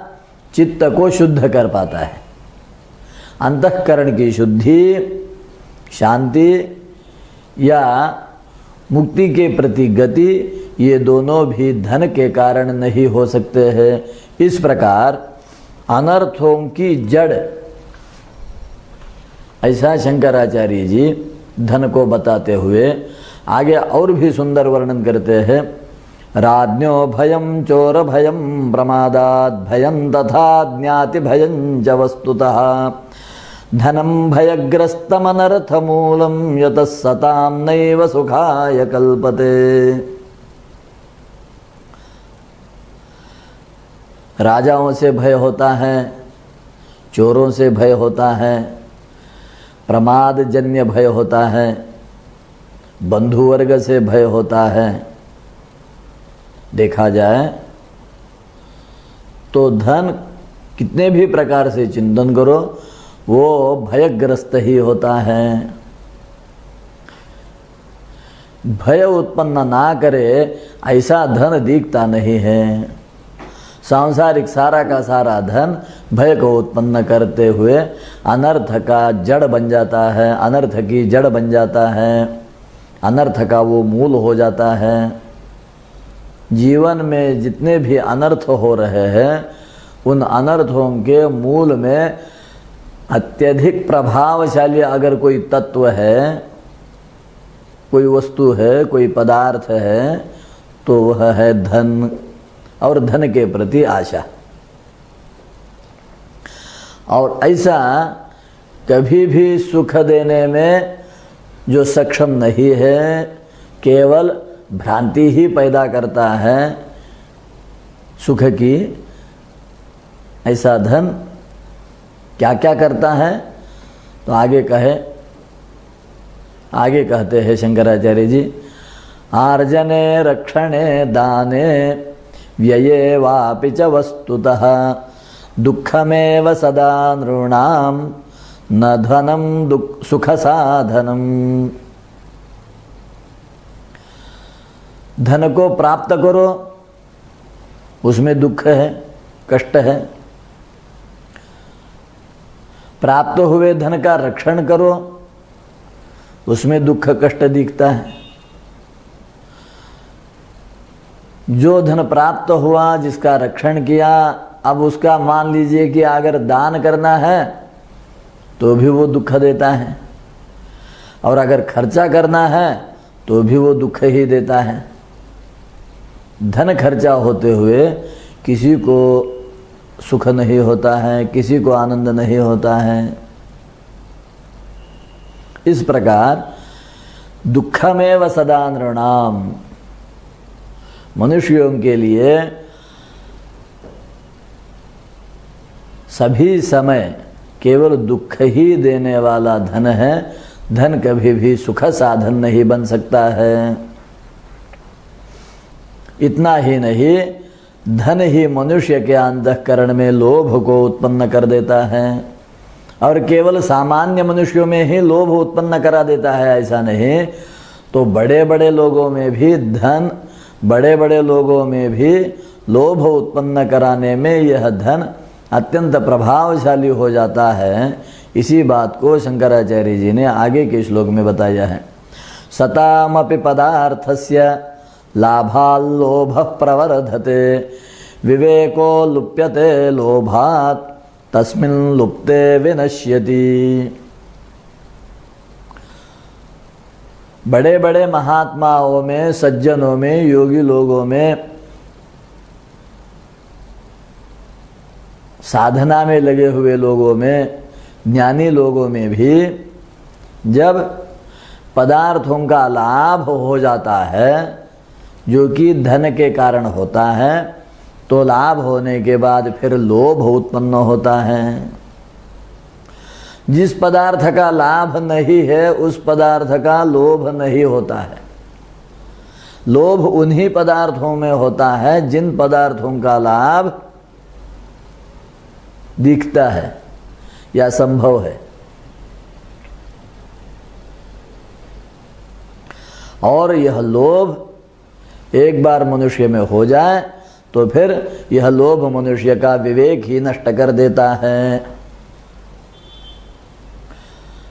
चित्त को शुद्ध कर पाता है। अंतःकरण की शुद्धि, शांति या मुक्ति के प्रति गति, ये दोनों भी धन के कारण नहीं हो सकते हैं। इस प्रकार अनर्थों की जड़, ऐसा शंकराचार्य जी धन को बताते हुए आगे और भी सुंदर वर्णन करते हैं। राज्ञो भयं चोर भयं प्रमादात् भयं तथा ज्ञाति भयं च वस्तुतः धनं भयग्रस्तमनर्थमूलं यतः सतां नैव सुखाय कल्पते। राजाओं से भय होता है, चोरों से भय होता है, प्रमाद जन्य भय होता है, बंधु वर्ग से भय होता है। देखा जाए तो धन कितने भी प्रकार से चिंतन करो, वो भयग्रस्त ही होता है। भय उत्पन्न ना करे ऐसा धन दिखता नहीं है। सांसारिक सारा का सारा धन भय को उत्पन्न करते हुए अनर्थ का जड़ बन जाता है, अनर्थ की जड़ बन जाता है, अनर्थ का वो मूल हो जाता है। जीवन में जितने भी अनर्थ हो रहे हैं, उन अनर्थों के मूल में अत्यधिक प्रभावशाली अगर कोई तत्व है, कोई वस्तु है, कोई पदार्थ है, तो वह है धन और धन के प्रति आशा। और ऐसा कभी भी सुख देने में जो सक्षम नहीं है, केवल भ्रांति ही पैदा करता है सुख की, ऐसा धन क्या क्या करता है तो आगे कहते हैं शंकराचार्य जी, आर्जने रक्षणे दाने व्यये वापि च वस्तुतः दुःखमेव सदा नृणां न धनं सुख साधनम। धन को प्राप्त करो, उसमें दुख है, कष्ट है। प्राप्त हुए धन का रक्षण करो, उसमें दुख कष्ट दिखता है। जो धन प्राप्त हुआ, जिसका रक्षण किया, अब उसका मान लीजिए कि अगर दान करना है तो भी वो दुख देता है, और अगर खर्चा करना है तो भी वो दुख ही देता है। धन खर्चा होते हुए किसी को सुख नहीं होता है, किसी को आनंद नहीं होता है। इस प्रकार दुखमेव सदा नृणाम, मनुष्यों के लिए सभी समय केवल दुख ही देने वाला धन है। धन कभी भी सुख साधन नहीं बन सकता है। इतना ही नहीं, धन ही मनुष्य के अंतःकरण में लोभ को उत्पन्न कर देता है। और केवल सामान्य मनुष्यों में ही लोभ उत्पन्न करा देता है ऐसा नहीं, तो बड़े बड़े लोगों में भी धन, बड़े बड़े लोगों में भी लोभ उत्पन्न कराने में यह धन अत्यंत प्रभावशाली हो जाता है। इसी बात को शंकराचार्य जी ने आगे के श्लोक में बताया है। सतामपि पदार्थस्य लाभाल्लोभः प्रवर्धते, विवेको लुप्यते लोभात् तस्मिन् लुप्ते विनश्यति। बड़े बड़े महात्माओं में, सज्जनों में, योगी लोगों में, साधना में लगे हुए लोगों में, ज्ञानी लोगों में भी जब पदार्थों का लाभ हो जाता है जो कि धन के कारण होता है, तो लाभ होने के बाद फिर लोभ उत्पन्न होता है। जिस पदार्थ का लाभ नहीं है उस पदार्थ का लोभ नहीं होता है। लोभ उन्हीं पदार्थों में होता है जिन पदार्थों का लाभ दिखता है या संभव है। और यह लोभ एक बार मनुष्य में हो जाए तो फिर यह लोभ मनुष्य का विवेक ही नष्ट कर देता है।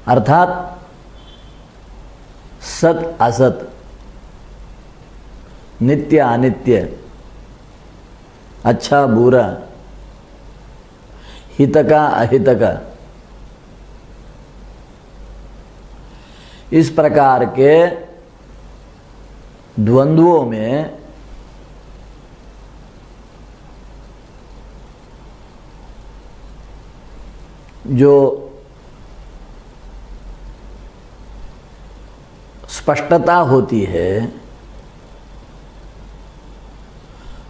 अर्थात सत असत, नित्य अनित्य, अच्छा बुरा, हित का अहित का, इस प्रकार के द्वंद्वों में जो स्पष्टता होती है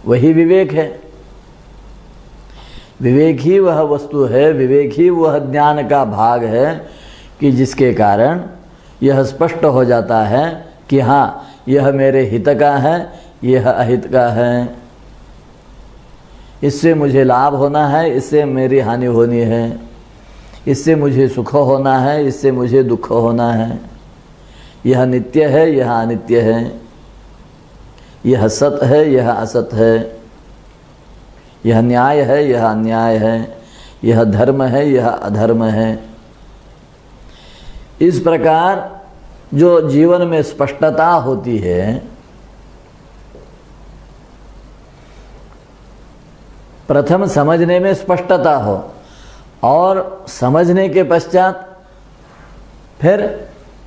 वही विवेक है। विवेक ही वह वस्तु है, विवेक ही वह ज्ञान का भाग है कि जिसके कारण यह स्पष्ट हो जाता है कि हाँ, यह मेरे हित का है, यह अहित का है, इससे मुझे लाभ होना है, इससे मेरी हानि होनी है, इससे मुझे सुख होना है, इससे मुझे दुख होना है, यह नित्य है, यह अनित्य है, यह सत है, यह असत है, यह न्याय है, यह अन्याय है, यह धर्म है, यह अधर्म है। इस प्रकार जो जीवन में स्पष्टता होती है, प्रथम समझने में स्पष्टता हो और समझने के पश्चात फिर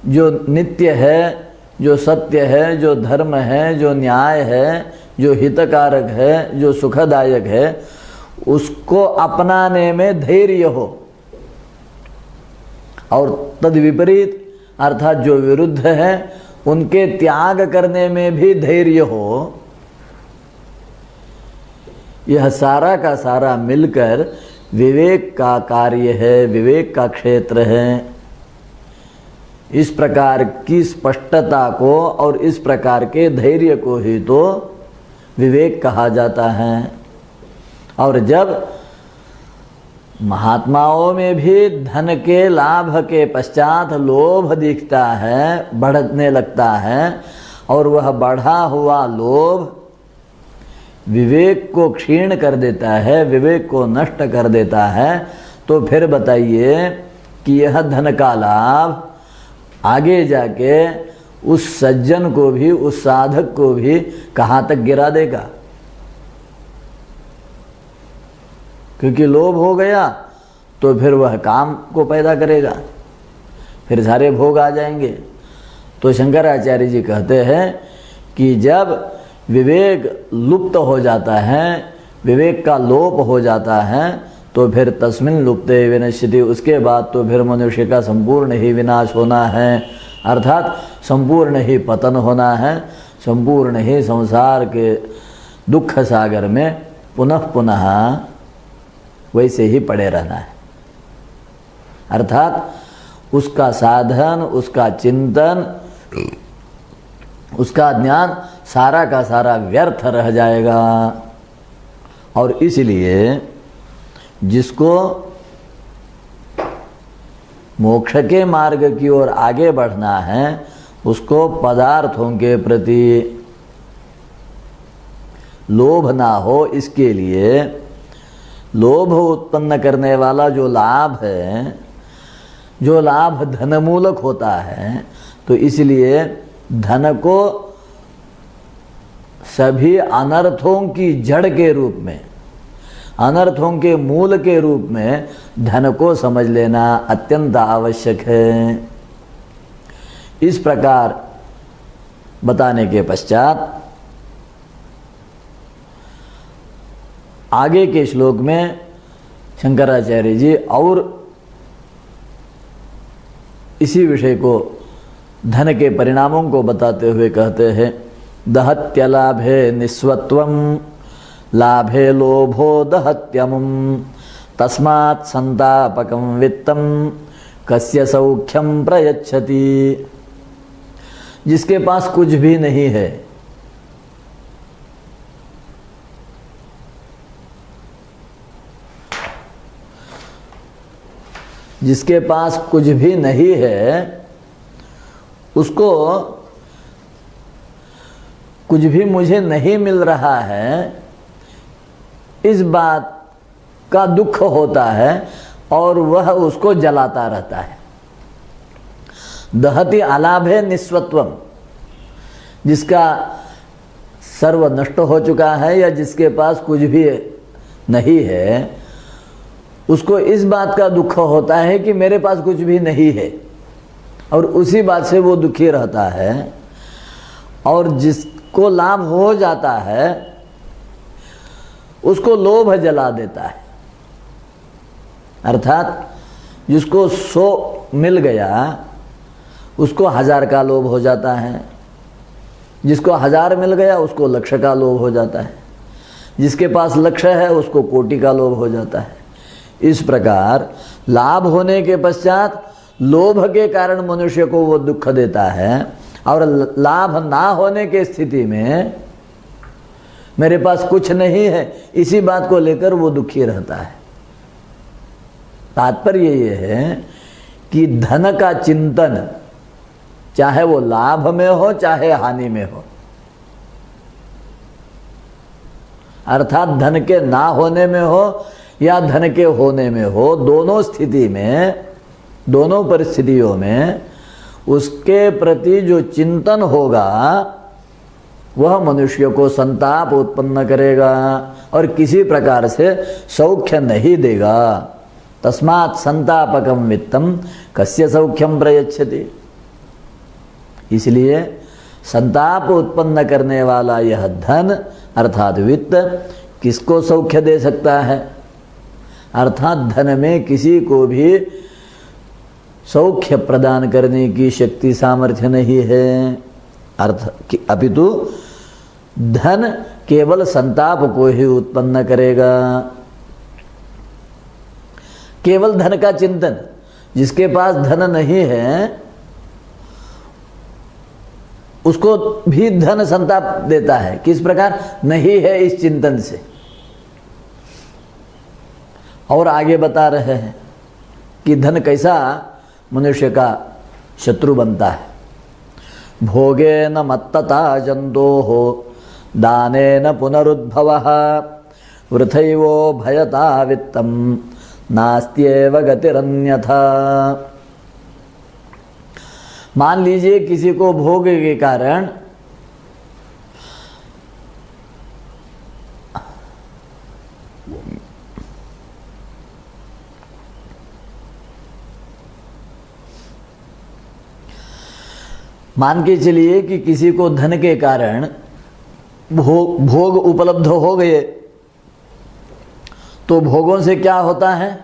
जो नित्य है, जो सत्य है, जो धर्म है, जो न्याय है, जो हितकारक है, जो सुखदायक है, उसको अपनाने में धैर्य हो और तद विपरीत अर्थात जो विरुद्ध है उनके त्याग करने में भी धैर्य हो। यह सारा का सारा मिलकर विवेक का कार्य है, विवेक का क्षेत्र है। इस प्रकार की स्पष्टता को और इस प्रकार के धैर्य को ही तो विवेक कहा जाता है। और जब महात्माओं में भी धन के लाभ के पश्चात लोभ दिखता है, बढ़ने लगता है, और वह बढ़ा हुआ लोभ विवेक को क्षीण कर देता है, विवेक को नष्ट कर देता है, तो फिर बताइए कि यह धन का लाभ आगे जाके उस सज्जन को भी, उस साधक को भी कहाँ तक गिरा देगा। क्योंकि लोभ हो गया तो फिर वह काम को पैदा करेगा, फिर सारे भोग आ जाएंगे। तो शंकराचार्य जी कहते हैं कि जब विवेक लुप्त हो जाता है, विवेक का लोप हो जाता है तो फिर तस्मिन् लुप्ते विनश्यति, उसके बाद तो फिर मनुष्य का संपूर्ण ही विनाश होना है, अर्थात संपूर्ण ही पतन होना है, संपूर्ण ही संसार के दुख सागर में पुनः पुनः वैसे ही पड़े रहना है। अर्थात उसका साधन, उसका चिंतन, उसका ज्ञान सारा का सारा व्यर्थ रह जाएगा। और इसलिए जिसको मोक्ष के मार्ग की ओर आगे बढ़ना है उसको पदार्थों के प्रति लोभ ना हो, इसके लिए लोभ उत्पन्न करने वाला जो लाभ है, जो लाभ धनमूलक होता है, तो इसलिए धन को सभी अनर्थों की जड़ के रूप में, अनर्थों के मूल के रूप में धन को समझ लेना अत्यंत आवश्यक है। इस प्रकार बताने के पश्चात आगे के श्लोक में शंकराचार्य जी और इसी विषय को, धन के परिणामों को बताते हुए कहते हैं, दहत्यलाभे निस्वत्वं लाभे लोभो दहत्यमुं तस्मात् संतापकं वित्तं कस्य सौख्यं प्रयच्छति। जिसके पास कुछ भी नहीं है, जिसके पास कुछ भी नहीं है, उसको कुछ भी मुझे नहीं मिल रहा है, इस बात का दुख होता है और वह उसको जलाता रहता है। दहति अलाभे निस्वत्वम, जिसका सर्व नष्ट हो चुका है या जिसके पास कुछ भी नहीं है, उसको इस बात का दुख होता है कि मेरे पास कुछ भी नहीं है, और उसी बात से वो दुखी रहता है। और जिसको लाभ हो जाता है उसको लोभ जला देता है। अर्थात जिसको 100 मिल गया उसको 1000 का लोभ हो जाता है, जिसको 1000 मिल गया उसको लक्ष्य का लोभ हो जाता है, जिसके पास लक्ष्य है उसको कोटि का लोभ हो जाता है। इस प्रकार लाभ होने के पश्चात लोभ के कारण मनुष्य को वो दुख देता है, और लाभ ना होने की स्थिति में मेरे पास कुछ नहीं है, इसी बात को लेकर वो दुखी रहता है। तात्पर्य ये है कि धन का चिंतन, चाहे वो लाभ में हो चाहे हानि में हो, अर्थात धन के ना होने में हो या धन के होने में हो, दोनों स्थिति में, दोनों परिस्थितियों में उसके प्रति जो चिंतन होगा वह मनुष्य को संताप उत्पन्न करेगा और किसी प्रकार से सौख्य नहीं देगा। तस्मात् संतापकं वित्तं कस्य सौख्यं प्रयच्छति। इसलिए संताप उत्पन्न करने वाला यह धन अर्थात वित्त किसको सौख्य दे सकता है? अर्थात धन में किसी को भी सौख्य प्रदान करने की शक्ति सामर्थ्य नहीं है। अपितु धन केवल संताप को ही उत्पन्न करेगा। केवल धन का चिंतन, जिसके पास धन नहीं है उसको भी धन संताप देता है। किस प्रकार? नहीं है इस चिंतन से। और आगे बता रहे हैं कि धन कैसा मनुष्य का शत्रु बनता है। भोगे न मत्तता जंतोः दानेन पुनरुद्भवः वृथैवो भयता वित्तं नास्त्येव गतिरन्यथा। मान लीजिए किसी को भोग के कारण मान के चलिए कि किसी को धन के कारण भोग उपलब्ध हो गए, तो भोगों से क्या होता है?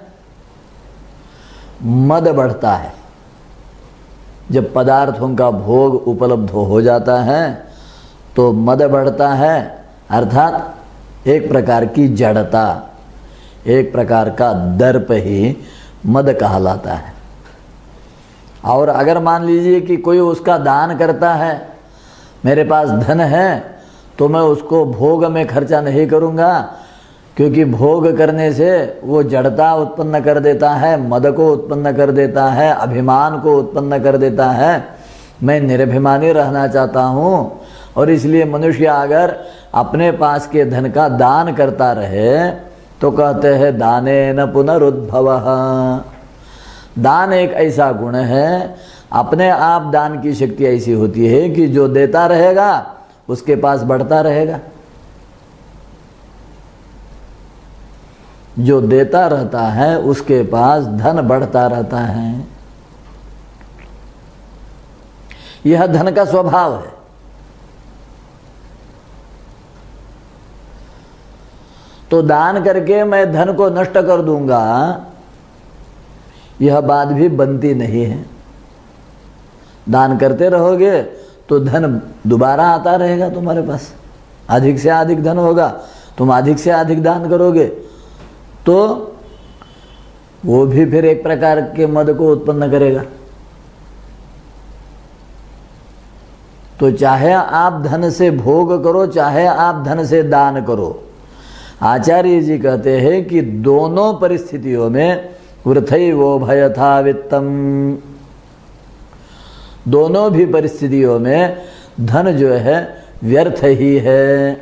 मद बढ़ता है। जब पदार्थों का भोग उपलब्ध हो जाता है तो मद बढ़ता है, अर्थात एक प्रकार की जड़ता, एक प्रकार का दर्प ही मद कहलाता है। और अगर मान लीजिए कि कोई उसका दान करता है, मेरे पास धन है तो मैं उसको भोग में खर्चा नहीं करूँगा, क्योंकि भोग करने से वो जड़ता उत्पन्न कर देता है, मद को उत्पन्न कर देता है, अभिमान को उत्पन्न कर देता है। मैं निरभिमानी रहना चाहता हूँ, और इसलिए मनुष्य अगर अपने पास के धन का दान करता रहे तो कहते हैं दानेन पुनरुद्भवः। दान एक ऐसा गुण है, अपने आप दान की शक्ति ऐसी होती है कि जो देता रहेगा उसके पास बढ़ता रहेगा, जो देता रहता है उसके पास धन बढ़ता रहता है। यह धन का स्वभाव है। तो दान करके मैं धन को नष्ट कर दूंगा, यह बात भी बनती नहीं है। दान करते रहोगे तो धन दोबारा आता रहेगा तुम्हारे पास, अधिक से अधिक धन होगा, तुम अधिक से अधिक दान करोगे तो वो भी फिर एक प्रकार के मद को उत्पन्न करेगा। तो चाहे आप धन से भोग करो, चाहे आप धन से दान करो, आचार्य जी कहते हैं कि दोनों परिस्थितियों में वृथैवो भयथा वित्तम, दोनों भी परिस्थितियों में धन जो है व्यर्थ ही है,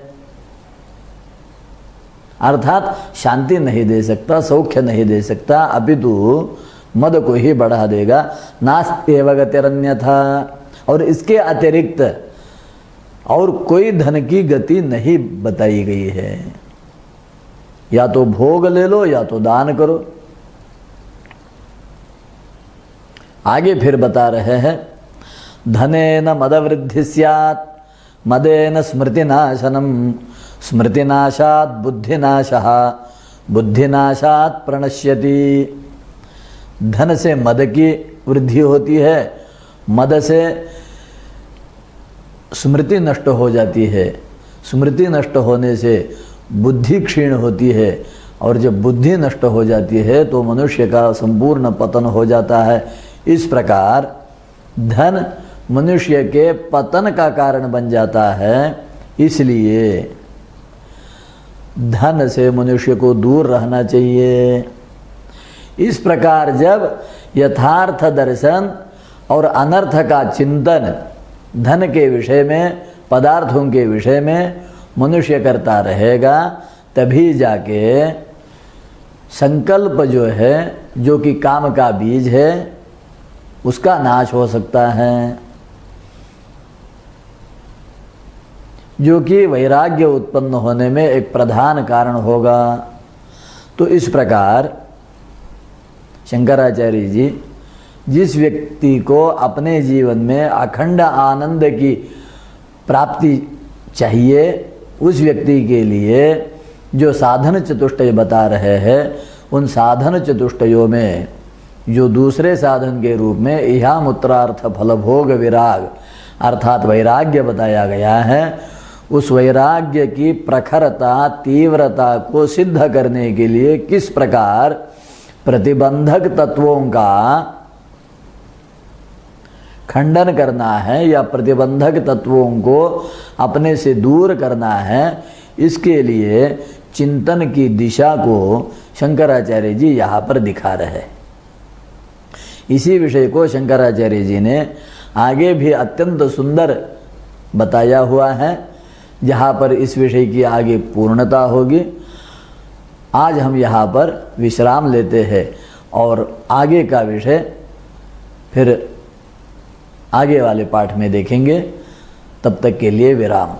अर्थात शांति नहीं दे सकता, सौख्य नहीं दे सकता, अपितु मद को ही बढ़ा देगा। नास्त्येव गतिरन्यथा, और इसके अतिरिक्त और कोई धन की गति नहीं बताई गई है। या तो भोग ले लो या तो दान करो। आगे फिर बता रहे हैं, धनेन मदवृद्धि स्यात् मदेन स्मृतिनाशनम स्मृतिनाशात् बुद्धिनाशः बुद्धिनाशात् प्रणश्यति। धन से मद की वृद्धि होती है, मद से स्मृति नष्ट हो जाती है, स्मृति नष्ट होने से बुद्धि क्षीण होती है, और जब बुद्धि नष्ट हो जाती है तो मनुष्य का संपूर्ण पतन हो जाता है। इस प्रकार धन मनुष्य के पतन का कारण बन जाता है। इसलिए धन से मनुष्य को दूर रहना चाहिए। इस प्रकार जब यथार्थ दर्शन और अनर्थ का चिंतन धन के विषय में, पदार्थों के विषय में मनुष्य करता रहेगा, तभी जाके संकल्प जो है, जो कि काम का बीज है, उसका नाश हो सकता है, जो कि वैराग्य उत्पन्न होने में एक प्रधान कारण होगा। तो इस प्रकार शंकराचार्य जी जिस व्यक्ति को अपने जीवन में अखंड आनंद की प्राप्ति चाहिए, उस व्यक्ति के लिए जो साधन चतुष्टय बता रहे हैं, उन साधन चतुष्टयों में जो दूसरे साधन के रूप में इहामुत्रार्थ फलभोग विराग अर्थात वैराग्य बताया गया है, उस वैराग्य की प्रखरता, तीव्रता को सिद्ध करने के लिए किस प्रकार प्रतिबंधक तत्वों का खंडन करना है या प्रतिबंधक तत्वों को अपने से दूर करना है, इसके लिए चिंतन की दिशा को शंकराचार्य जी यहाँ पर दिखा रहे हैं। इसी विषय को शंकराचार्य जी ने आगे भी अत्यंत सुंदर बताया हुआ है, जहाँ पर इस विषय की आगे पूर्णता होगी। आज हम यहाँ पर विश्राम लेते हैं और आगे का विषय फिर आगे वाले पाठ में देखेंगे। तब तक के लिए विराम।